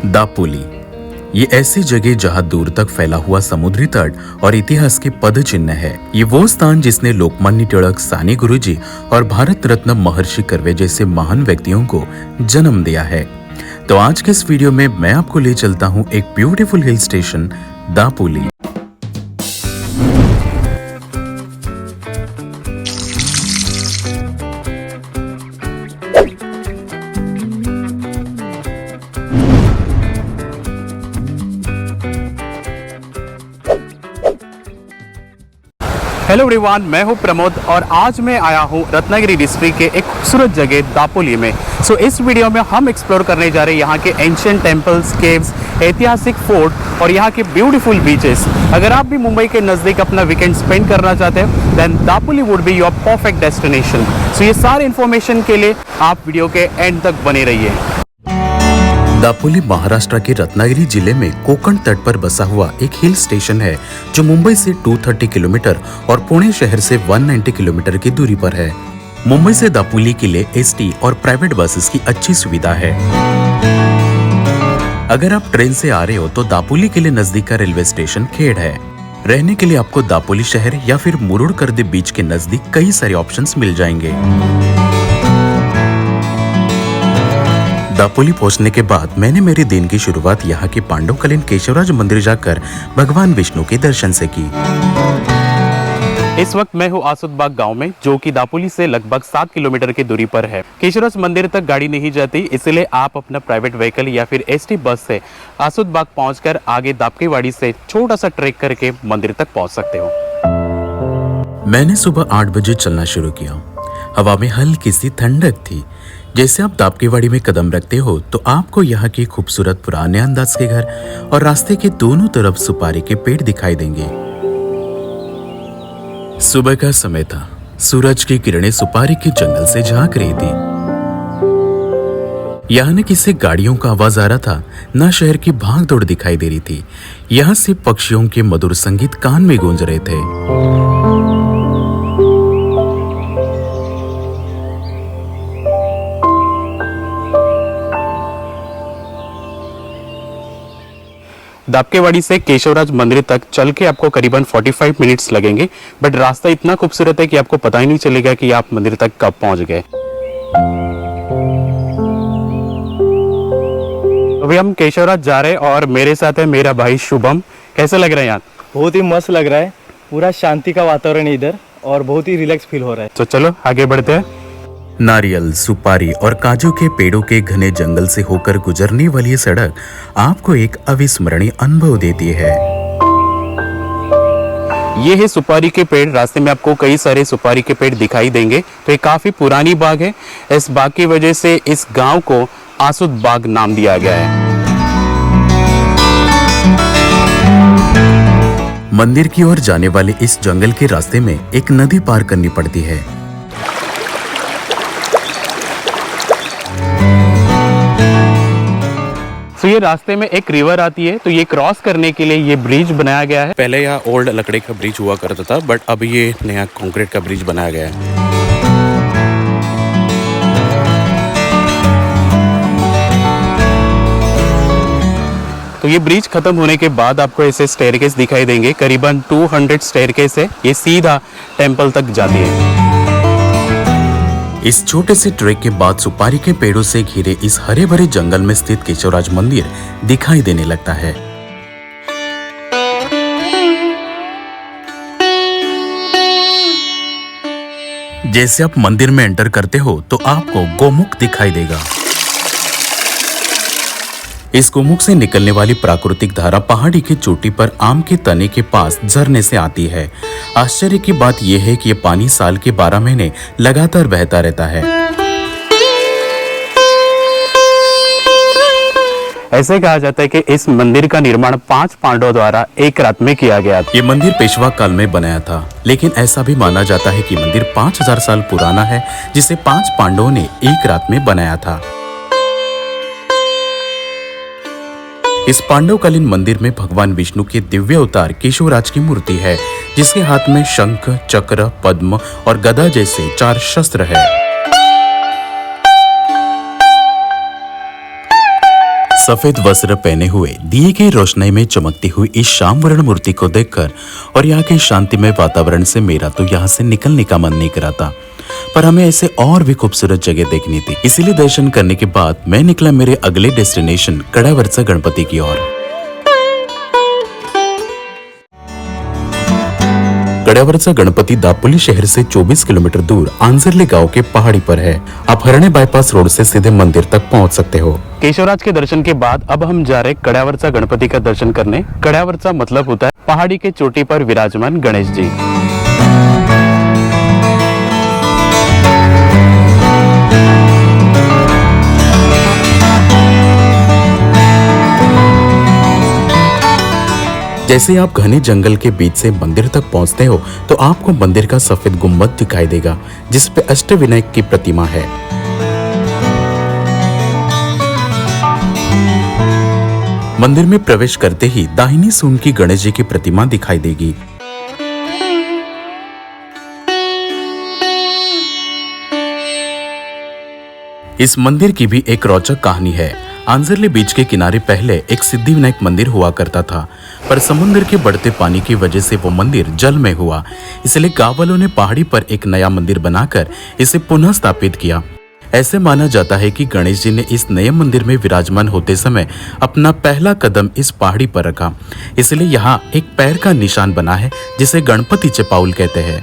दापोली ये ऐसी जगह जहां दूर तक फैला हुआ समुद्री तट और इतिहास के पद चिन्ह है। ये वो स्थान जिसने लोकमान्य तिलक, सानी गुरुजी और भारत रत्न महर्षि कर्वे जैसे महान व्यक्तियों को जन्म दिया है। तो आज के इस वीडियो में मैं आपको ले चलता हूँ एक beautiful hill station Dapoli. Hello everyone, मैं हूं प्रमोद और आज मैं आया हूं रत्नागिरी डिस्ट्रिक्ट के एक खूबसूरत जगह दापोली में। इस वीडियो में हम एक्सप्लोर करने जा रहे हैं यहाँ के एंशिएंट टेम्पल्स, केव्स, ऐतिहासिक फोर्ट और यहाँ के ब्यूटीफुल बीचेस। अगर आप भी मुंबई के नज़दीक अपना वीकेंड स्पेंड करना चाहते हैं then Dapoli would be your perfect destination. ये सारे इन्फॉर्मेशन के लिए आप वीडियो के एंड तक बने रहिए। दापोली महाराष्ट्र के रत्नागिरी जिले में कोकण तट पर बसा हुआ एक हिल स्टेशन है जो मुंबई से 230 किलोमीटर और पुणे शहर से 190 किलोमीटर की दूरी पर है। मुंबई से दापोली के लिए एसटी और प्राइवेट बसेस की अच्छी सुविधा है। अगर आप ट्रेन से आ रहे हो तो दापोली के लिए नजदीक का रेलवे स्टेशन खेड़ है। रहने के लिए आपको दापोली शहर या फिर मुरुड कर्दे बीच के नजदीक कई सारे ऑप्शंस मिल जाएंगे। दापोली पहुंचने के बाद मैंने मेरे दिन की शुरुआत यहाँ के पांडवकालीन केशवराज मंदिर जाकर भगवान विष्णु के दर्शन से की। इस वक्त मैं हूँ आसुदबाग गांव में, जो कि दापोली से लगभग 7 किलोमीटर की दूरी पर है। केशवराज मंदिर तक गाड़ी नहीं जाती, इसलिए आप अपना प्राइवेट व्हीकल या फिर एसटी बस से आसुदबाग पहुंचकर आगे दापकेवाड़ी से छोटा सा ट्रेक करके मंदिर तक पहुंच सकते हो। मैंने सुबह 8 बजे चलना शुरू किया। हवा में हल्की सी ठंडक थी। जैसे आप दापकेवाड़ी में कदम रखते हो तो आपको यहाँ के खूबसूरत पुराने अंदाज के घर और रास्ते के दोनों तरफ सुपारी के पेड़ दिखाई देंगे। सुबह का समय था। सूरज की किरणें सुपारी के जंगल से झांक रही थी। यहाँ न किसी गाड़ियों का आवाज आ रहा था, न शहर की भाग दौड़ दिखाई दे रही थी। यहाँ से पक्षियों के मधुर संगीत कान में गूंज रहे थे। दापकेवाड़ी से केशवराज मंदिर तक चल के आपको करीबन 45 मिनट्स लगेंगे, बट रास्ता इतना खूबसूरत है कि आपको पता ही नहीं चलेगा कि आप मंदिर तक कब पहुंच गए। अभी हम केशवराज जा रहे हैं और मेरे साथ है मेरा भाई शुभम। कैसा लग रहा है यहाँ? बहुत ही मस्त लग रहा है। पूरा शांति का वातावरण है इधर और बहुत ही रिलैक्स फील हो रहा है। तो चलो आगे बढ़ते हैं। नारियल, सुपारी और काजू के पेड़ों के घने जंगल से होकर गुजरने वाली ये सड़क आपको एक अविस्मरणीय अनुभव देती है। ये है सुपारी के पेड़। रास्ते में आपको कई सारे सुपारी के पेड़ दिखाई देंगे। तो ये काफी पुरानी बाग है। इस बाग की वजह से इस गांव को आसुद बाग नाम दिया गया है। मंदिर की ओर जाने वाले इस जंगल के रास्ते में एक नदी पार करनी पड़ती है। तो ये रास्ते में एक रिवर आती है, तो ये क्रॉस करने के लिए ये ब्रिज बनाया गया है। पहले यहाँ ओल्ड लकड़ी का ब्रिज हुआ करता था, बट अब ये नया कंक्रीट का ब्रिज बनाया गया है। तो ये ब्रिज खत्म होने के बाद आपको ऐसे स्टेयरकेस दिखाई देंगे। करीबन 200 स्टेयरकेस है। ये सीधा टेम्पल तक जाती है। इस छोटे से ट्रैक के बाद सुपारी के पेड़ों से घिरे इस हरे भरे जंगल में स्थित केशवराज मंदिर दिखाई देने लगता है। जैसे आप मंदिर में एंटर करते हो तो आपको गोमुख दिखाई देगा। इस गोमुख से निकलने वाली प्राकृतिक धारा पहाड़ी की चोटी पर आम के तने के पास झरने से आती है। आश्चर्य की बात यह है कि यह पानी साल के 12 महीने लगातार बहता रहता है। ऐसे कहा जाता है कि इस मंदिर का निर्माण 5 पांडवों द्वारा एक रात में किया गया था। ये मंदिर पेशवा काल में बनाया था, लेकिन ऐसा भी माना जाता है कि मंदिर 5000 साल पुराना है, जिसे 5 पांडवों ने एक रात में बनाया था। इस पांडवकालीन मंदिर में भगवान विष्णु के दिव्य अवतार केशवराज की मूर्ति है, जिसके हाथ में शंख, चक्र, पद्म और गदा जैसे 4 शस्त्र है। सफेद वस्त्र पहने हुए दिए की रोशनी में चमकती हुई इस श्यामवर्ण मूर्ति को देखकर और यहाँ के शांतिमय वातावरण से मेरा तो यहाँ से निकलने का मन नहीं करा था, पर हमें ऐसे और भी खूबसूरत जगह देखनी थी। इसीलिए दर्शन करने के बाद मैं निकला मेरे अगले डेस्टिनेशन कड़ावरचा गणपति की ओर। कड़ावरचा गणपति दापोली शहर से 24 किलोमीटर दूर आंजरले गांव के पहाड़ी पर है। आप हरणे बाईपास रोड से सीधे मंदिर तक पहुंच सकते हो। केशवराज के दर्शन के बाद अब हम जा रहे कड़ावरचा गणपति का दर्शन करने। कड़ावरचा मतलब होता है पहाड़ी के चोटी पर विराजमान गणेश जी। जैसे आप घने जंगल के बीच से मंदिर तक पहुंचते हो तो आपको मंदिर का सफेद गुम्बद दिखाई देगा जिस पे अष्टविनायक की प्रतिमा है। मंदिर में प्रवेश करते ही दाहिनी सूंड की गणेश जी की प्रतिमा दिखाई देगी। इस मंदिर की भी एक रोचक कहानी है। आंजरले बीच के किनारे पहले एक सिद्धिविनायक मंदिर हुआ करता था, पर समुद्र के बढ़ते पानी की वजह से वो मंदिर जल में हुआ। इसलिए गांव वालों ने पहाड़ी पर एक नया मंदिर बनाकर इसे पुनः स्थापित किया। ऐसे माना जाता है कि गणेश जी ने इस नए मंदिर में विराजमान होते समय अपना पहला कदम इस पहाड़ी पर रखा, इसलिए यहाँ एक पैर का निशान बना है जिसे गणपति चपाउल कहते हैं।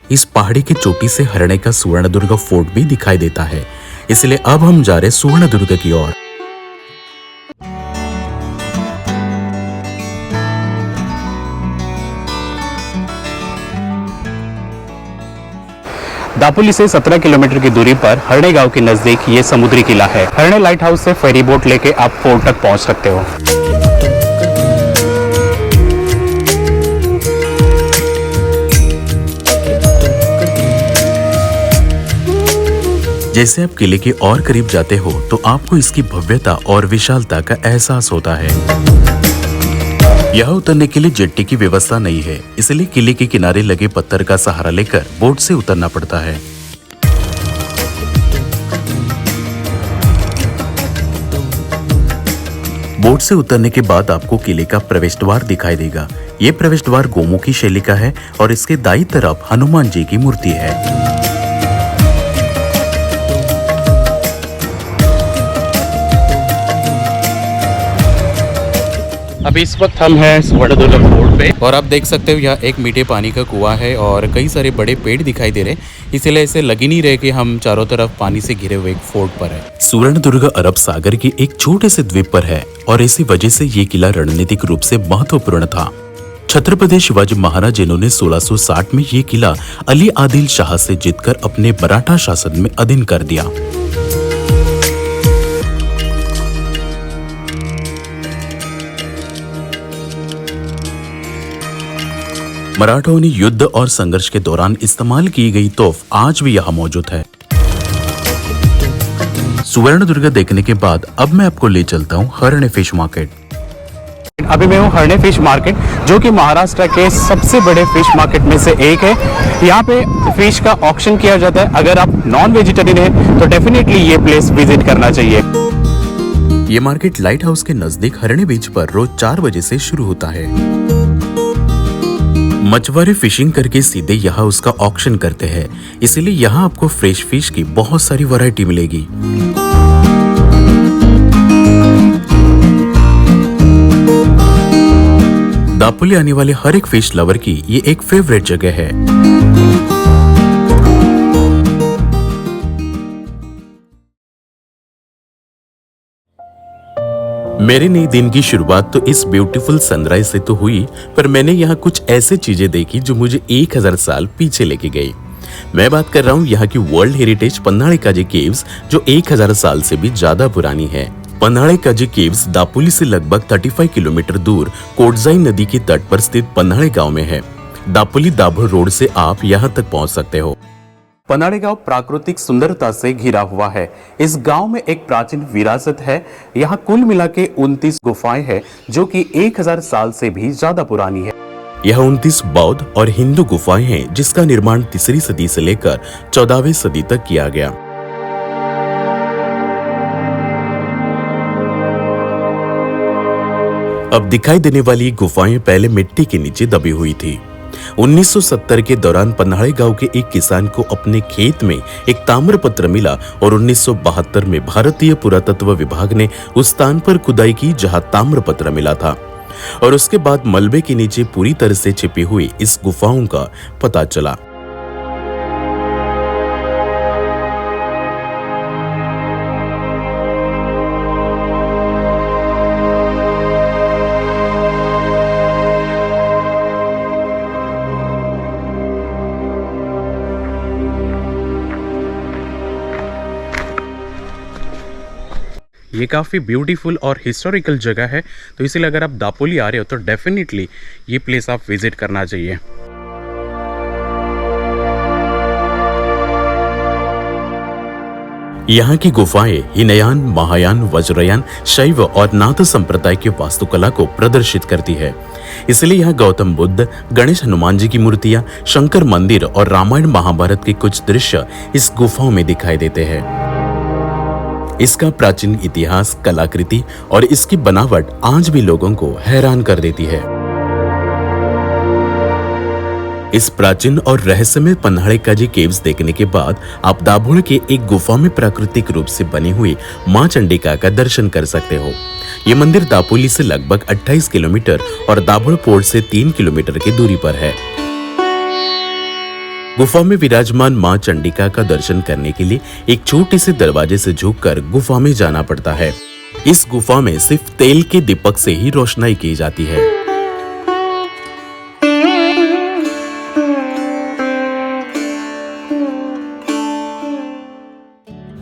इस पहाड़ी की चोटी से हरणे का सुवर्णदुर्ग फोर्ट भी दिखाई देता है, इसलिए अब हम जा रहे सुवर्णदुर्ग की ओर। दापोली से 17 किलोमीटर की दूरी पर हरणे गांव के नजदीक ये समुद्री किला है। हरणे लाइट हाउस से फेरी बोट लेके आप फोर्ट तक पहुंच सकते हो। जैसे आप किले के और करीब जाते हो तो आपको इसकी भव्यता और विशालता का एहसास होता है। यहाँ उतरने के लिए जेट्टी की व्यवस्था नहीं है, इसलिए किले के किनारे लगे पत्थर का सहारा लेकर बोट से उतरना पड़ता है। बोट से उतरने के बाद आपको किले का प्रवेश द्वार दिखाई देगा। ये प्रवेश द्वार गोमुखी शैली का है और इसके दाईं तरफ हनुमान जी की मूर्ति है। अभी इस वक्त हम हैं सुवर्णदुर्ग फोर्ट पे और आप देख सकते हो यहाँ एक मीठे पानी का कुआं है और कई सारे बड़े पेड़ दिखाई दे रहे हैं, इसलिए ऐसे लग ही नहीं रहे कि हम चारों तरफ पानी से घिरे हुए एक फोर्ट पर है। सुवर्णदुर्ग अरब सागर के एक छोटे से द्वीप पर है और इसी वजह से ये किला रणनीतिक रूप से महत्वपूर्ण था। छत्रपति शिवाजी महाराज जिन्होंने 1660 में ये किला अली आदिल शाह से जीतकर अपने मराठा शासन में अधीन कर दिया। मराठों ने युद्ध और संघर्ष के दौरान इस्तेमाल की गई तोफ आज भी यहाँ मौजूद है। सुवर्णदुर्ग देखने के बाद अब मैं आपको ले चलता हूँ हरणे फिश मार्केट। अभी मैं हूँ हरणे फिश मार्केट, जो कि महाराष्ट्र के सबसे बड़े फिश मार्केट में से एक है। यहाँ पे फिश का ऑक्शन किया जाता है। अगर आप नॉन वेजिटेरियन हैं तो डेफिनेटली ये प्लेस विजिट करना चाहिए। ये मार्केट लाइट हाउस के नजदीक हरणे बीच पर रोज 4 बजे से शुरू होता है। मछुआरे फिशिंग करके सीधे यहाँ उसका ऑक्शन करते हैं, इसीलिए यहाँ आपको फ्रेश फिश की बहुत सारी वैरायटी मिलेगी। दापोली आने वाले हर एक फिश लवर की ये एक फेवरेट जगह है। मेरे नए दिन की शुरुआत तो इस ब्यूटीफुल सनराइज से तो हुई, पर मैंने यहाँ कुछ ऐसे चीजें देखी जो मुझे 1000 साल पीछे लेके गई। मैं बात कर रहा हूँ यहाँ की वर्ल्ड हेरिटेज पन्हाड़ेकाजी केव्स, जो 1000 साल से भी ज्यादा पुरानी है। पन्हाड़ेकाजी केव्स दापोली से लगभग 35 किलोमीटर दूर कोटजाई नदी के तट पर स्थित पन्हाड़े गांव में है। दापोली दाभोळ रोड से आप यहाँ तक पहुँच सकते हो। पन्हाड़े गांव प्राकृतिक सुंदरता से घिरा हुआ है। इस गांव में एक प्राचीन विरासत है। यहाँ कुल मिला के 29 गुफाएं हैं, जो कि 1000 साल से भी ज्यादा पुरानी है। यह 29 बौद्ध और हिंदू गुफाएं हैं जिसका निर्माण 3री सदी से लेकर 14वीं सदी तक किया गया। अब दिखाई देने वाली गुफाएं पहले मिट्टी के नीचे दबी हुई थी। 1970 के दौरान पन्हाड़े गांव के एक किसान को अपने खेत में एक ताम्रपत्र मिला और 1972 में भारतीय पुरातत्व विभाग ने उस स्थान पर खुदाई की जहां ताम्रपत्र मिला था और उसके बाद मलबे के नीचे पूरी तरह से छिपी हुई इस गुफाओं का पता चला। ये काफ़ी ब्यूटीफुल और हिस्टोरिकल जगह है, तो इसीलिए अगर आप दापोली आ रहे हो तो डेफिनेटली ये प्लेस आप विजिट करना चाहिए। यहाँ की गुफाएं हीनयान, महायान, वज्रयान, शैव और नाथ संप्रदाय की वास्तुकला को प्रदर्शित करती है। इसलिए यहाँ गौतम बुद्ध, गणेश, हनुमान जी की मूर्तियां, शंकर मंदिर और रामायण महाभारत के कुछ दृश्य इस गुफाओं में दिखाई देते हैं। इसका प्राचीन इतिहास, कलाकृति और इसकी बनावट आज भी लोगों को हैरान कर देती है। इस प्राचीन और रहस्यमय पन्हाड़े काजी केव्स देखने के बाद आप दाभोळ के एक गुफा में प्राकृतिक रूप से बनी हुई मां चंडिका का दर्शन कर सकते हो। ये मंदिर दापोली से लगभग 28 किलोमीटर और दाभोळ पोर्ट से 3 किलोमीटर की दूरी पर है। गुफा में विराजमान मां चंडिका का दर्शन करने के लिए एक छोटे से दरवाजे से झुककर गुफा में जाना पड़ता है। इस गुफा में सिर्फ तेल के दीपक से ही रोशनाई की जाती है।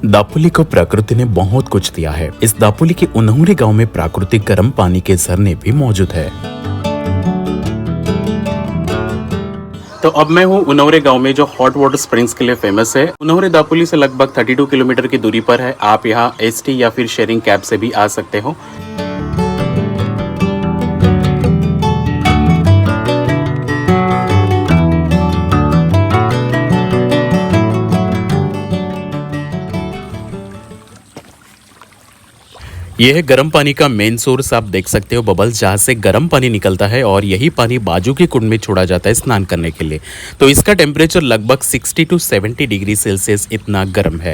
दापोली को प्रकृति ने बहुत कुछ दिया है। इस दापोली के उन्हौरे गांव में प्राकृतिक गर्म पानी के झरने भी मौजूद है। तो अब मैं हूँ उन्हौरे गांव में, जो हॉट वाटर स्प्रिंग्स के लिए फेमस है। उन्हौरे दापोली से लगभग 32 किलोमीटर की दूरी पर है। आप यहाँ एसटी या फिर शेयरिंग कैब से भी आ सकते हो। यह है गर्म पानी का मेन सोर्स। आप देख सकते हो बबल्स जहाँ से गर्म पानी निकलता है और यही पानी बाजू के कुंड में छोड़ा जाता है स्नान करने के लिए। तो इसका टेम्परेचर लगभग 60 to 70 डिग्री सेल्सियस इतना गर्म है।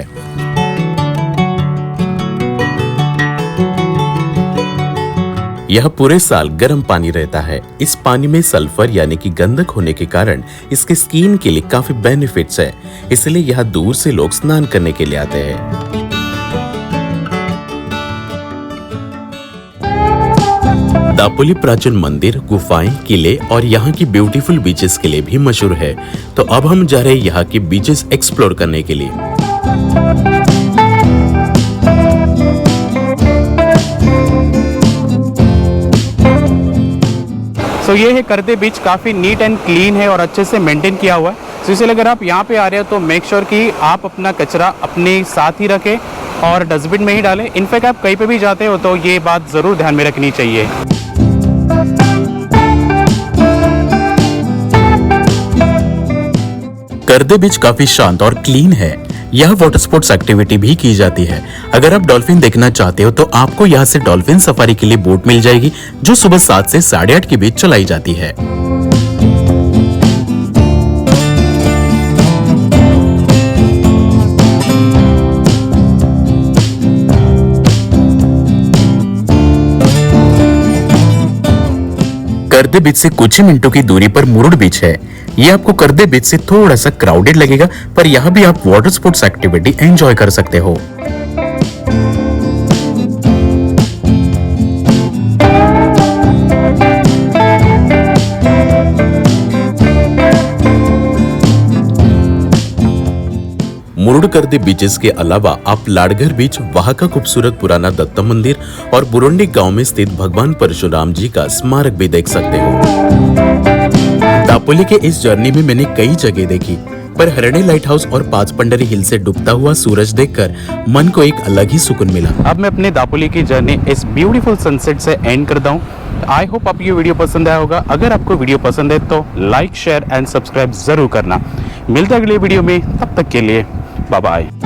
यह पूरे साल गर्म पानी रहता है। इस पानी में सल्फर यानी कि गंधक होने के कारण इसके स्किन के लिए काफी बेनिफिट्स है, इसलिए यहाँ दूर से लोग स्नान करने के लिए आते हैं। दापोली प्राचीन मंदिर, गुफाएं, किले और यहाँ की ब्यूटीफुल बीचेस के लिए भी मशहूर है। तो अब हम जा रहे हैं यहाँ की बीचेस एक्सप्लोर करने के लिए। सो ये है करदे बीच, काफ़ी नीट एंड क्लीन है और अच्छे से मेंटेन किया हुआ है। तो इसलिए अगर आप यहाँ पे आ रहे हो तो मेक श्योर कि आप अपना कचरा अपने साथ ही रखें और डस्टबिन में ही डालें। इनफैक्ट आप कहीं पे भी जाते हो तो ये बात ज़रूर ध्यान में रखनी चाहिए। करदे बीच काफी शांत और क्लीन है। यहाँ वाटर स्पोर्ट्स एक्टिविटी भी की जाती है। अगर आप डॉल्फिन देखना चाहते हो तो आपको यहाँ से डॉल्फिन सफारी के लिए बोट मिल जाएगी, जो सुबह 7 से 8:30 के बीच चलाई जाती है। करदे बीच से कुछ ही मिनटों की दूरी पर मुरुड बीच है। ये आपको करदे बीच से थोड़ा सा क्राउडेड लगेगा, पर यहाँ भी आप वाटर स्पोर्ट्स एक्टिविटी एंजॉय कर सकते हो। मुरुड करदे बीचेस के अलावा आप लाडघर बीच, वहां का खूबसूरत पुराना दत्त मंदिर और बुरुंडी गांव में स्थित भगवान परशुराम जी का स्मारक भी देख सकते हो। दापोली के इस जर्नी में मैंने कई जगह देखी, पर हरणे लाइट हाउस और पाचपंडरी हिल से डूबता हुआ सूरज देखकर मन को एक अलग ही सुकून मिला। अब मैं अपने दापोली की जर्नी इस ब्यूटीफुल सनसेट से एंड करता हूँ। आई होप आपको ये वीडियो पसंद आया होगा। अगर आपको वीडियो पसंद है तो लाइक शेयर एंड सब्सक्राइब जरूर करना। मिलते हैं अगले वीडियो में, तब तक के लिए बाय बाय।